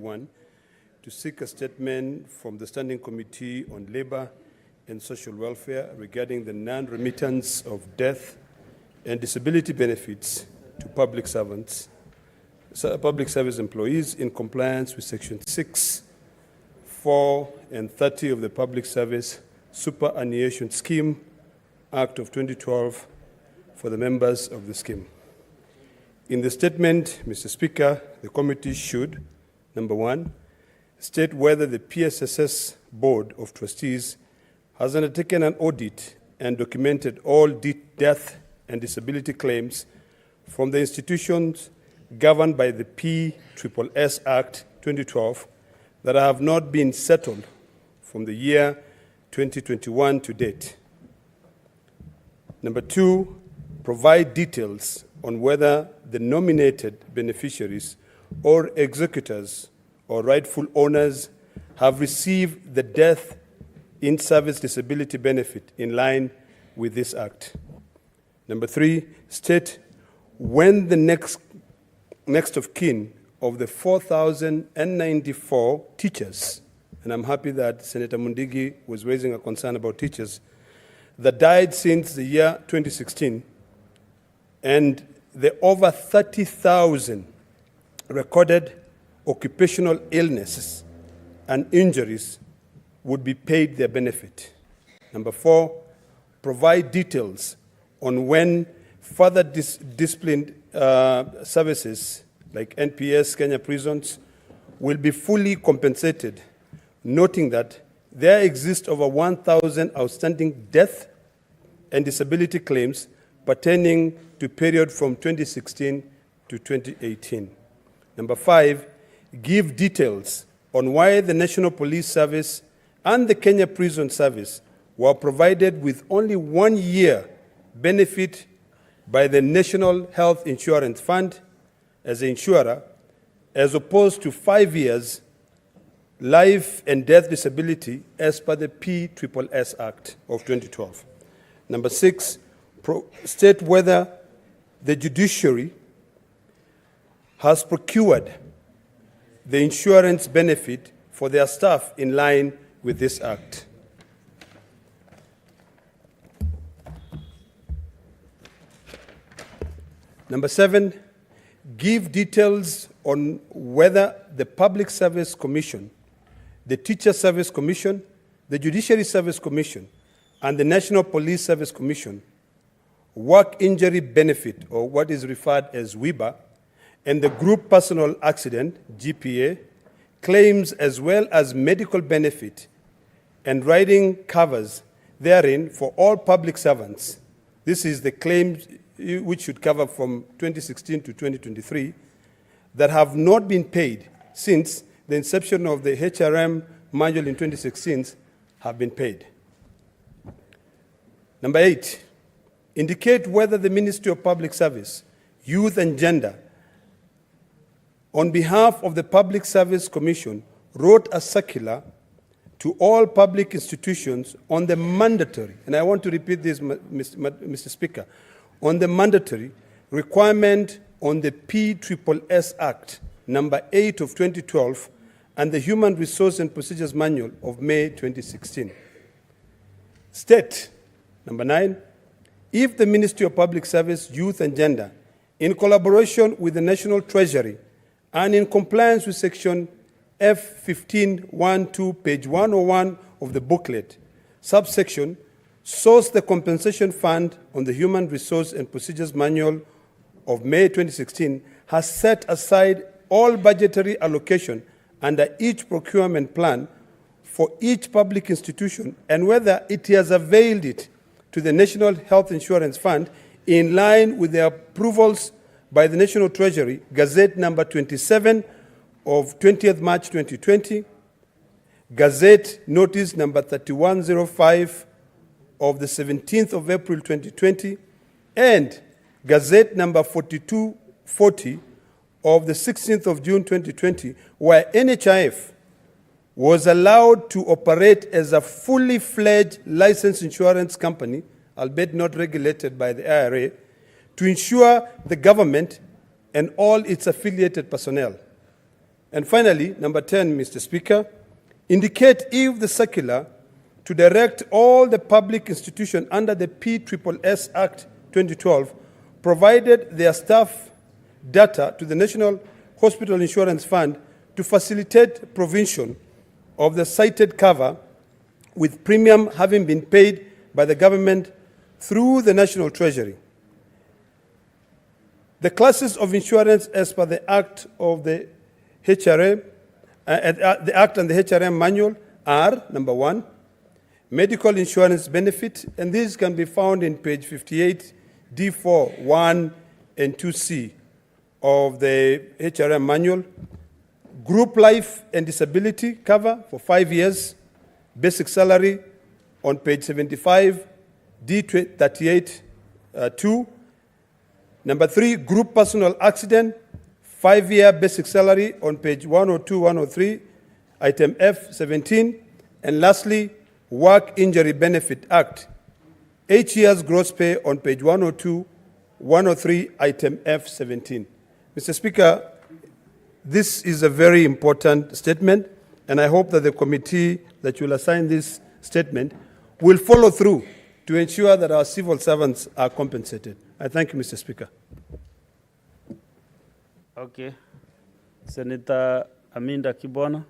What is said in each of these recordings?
2021 to seek a statement from the Standing Committee on Labour and Social Welfare regarding the non-remittance of death and disability benefits to public servants, public service employees in compliance with Section 6, 4, and 30 of the Public Service Superannuation Scheme Act of 2012 for the members of the scheme. In the statement, Mr. Speaker, the committee should, number one, state whether the PSSS Board of Trustees has undertaken an audit and documented all death and disability claims from the institutions governed by the PSSS Act 2012 that have not been settled from the year 2021 to date. Number two, provide details on whether the nominated beneficiaries or executors or rightful owners have received the death in service disability benefit in line with this Act. Number three, state when the next of kin of the 4,094 teachers, and I'm happy that Senator Mundigi was raising a concern about teachers, that died since the year 2016, and the over 30,000 recorded occupational illnesses and injuries would be paid their benefit. Number four, provide details on when further disciplined services like NPS, Kenya prisons, will be fully compensated, noting that there exist over 1,000 outstanding death and disability claims pertaining to period from 2016 to 2018. Number five, give details on why the National Police Service and the Kenya Prison Service were provided with only 1 year benefit by the National Health Insurance Fund as an insurer, as opposed to 5 years life and death disability as per the PSSS Act of 2012. Number six, state whether the judiciary has procured the insurance benefit for their staff in line with this Act. Number seven, give details on whether the Public Service Commission, the Teacher Service Commission, the Judiciary Service Commission, and the National Police Service Commission work injury benefit, or what is referred as WIBA, and the group personal accident, GPA, claims as well as medical benefit and riding covers therein for all public servants. This is the claims which should cover from 2016 to 2023 that have not been paid since the inception of the HRM manual in 2016 have been paid. Number eight, indicate whether the Ministry of Public Service, Youth and Gender, on behalf of the Public Service Commission, wrote a circular to all public institutions on the mandatory, and I want to repeat this, Mr. Speaker, on the mandatory requirement on the PSSS Act number 8 of 2012 and the Human Resource and Procedures Manual of May 2016. State, number 9, if the Ministry of Public Service, Youth and Gender, in collaboration with the National Treasury and in compliance with Section F1512, page 101 of the booklet, subsection, source the compensation fund on the Human Resource and Procedures Manual of May 2016 has set aside all budgetary allocation under each procurement plan for each public institution, and whether it has availed it to the National Health Insurance Fund in line with the approvals by the National Treasury, Gazette number 27 of 20th March 2020, Gazette Notice number 3105 of the 17th of April 2020, and Gazette number 4240 of the 16th of June 2020, where NHIF was allowed to operate as a fully fledged licensed insurance company, albeit not regulated by the IRA, to insure the government and all its affiliated personnel. And finally, number 10, Mr. Speaker, indicate if the circular to direct all the public institutions under the PSSS Act 2012 provided their staff data to the National Hospital Insurance Fund to facilitate provision of the cited cover, with premium having been paid by the government through the National Treasury. The classes of insurance as per the Act of the HRA, the Act and the HRM manual are, number 1, medical insurance benefit, and these can be found in page 58, D4, 1 and 2C of the HRM manual. Group life and disability cover for 5 years, basic salary on page 75, D38, 2. Number 3, group personal accident, 5-year basic salary on page 102, 103, item F17. And lastly, Work Injury Benefit Act, 8 years gross pay on page 102, 103, item F17. Mr. Speaker, this is a very important statement, and I hope that the committee that will assign this statement will follow through to ensure that our civil servants are compensated. I thank you, Mr. Speaker. Okay. Senator Aminda Kibwana.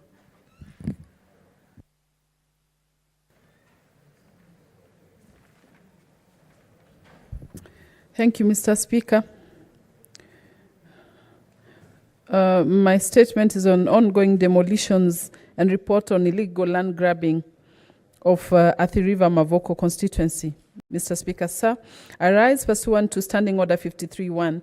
Thank you, Mr. Speaker. My statement is on ongoing demolitions and report on illegal land grabbing of Athi River Mavoko constituency. Mr. Speaker, sir, I rise pursuant to Standing Order 53.1